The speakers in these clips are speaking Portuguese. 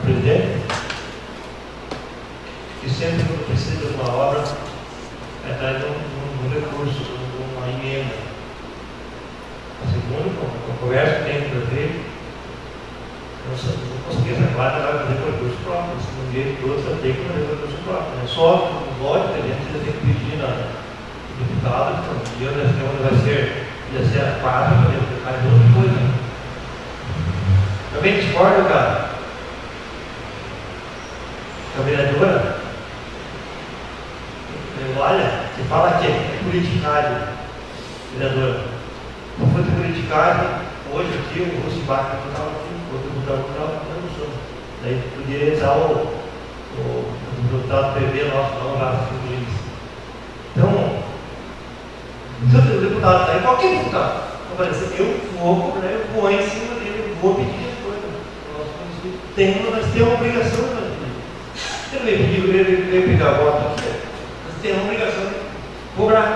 presidente, que sempre quando precisa de uma obra, é atrás de um recurso, de uma emenda. A segunda, a conversa que tem com o prefeito, não consegui essa quadra, vai fazer com recurso próprio. Se um jeito todo, você tem que fazer com recurso próprio. Né? Só, lógico, a gente ainda tem que pedir na deputada, e a Câmara vai ser a quadra para ele faz outra coisa. Também discordo, cara. A vereadora, olha, você fala que é politicário, vereadora. Não foi politicário, hoje aqui o Russo Baca estava aqui, o deputado estava aqui, daí podia usar o deputado PV nosso lá, então, se o deputado está aí, qualquer deputado, eu vou cobrar, eu vou em cima dele, eu vou pedir as coisas. Nós temos uma obrigação de fazer. Ele veio pegar a voto aqui, nós temos uma obrigação de cobrar.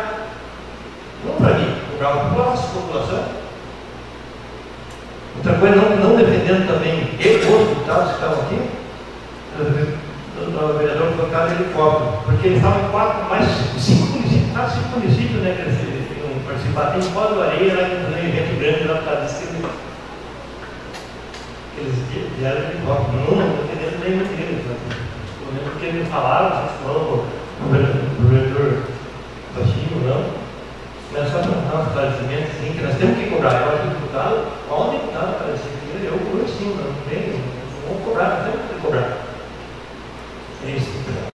Não para mim, cobrar para a nossa população. Outra coisa, não defendendo também os deputados que estavam aqui, o vereador foi causa de helicóptero, porque eles estavam em 5 municípios, né, que eles iam participar. Tem fora do Areia, lá em Evento Grande, lá para distribuir. Eles vieram de helicóptero, não defendendo nenhum deles. Pelo menos porque eles falaram, vocês falaram o vereador Baixinho, não. Mas só para dar um esclarecimento, assim, que nós temos que cobrar. Eu acho que o deputado, qual deputado para esse dinheiro, eu cobro sim, não tem, vamos cobrar, nós temos que cobrar. É isso, deputado.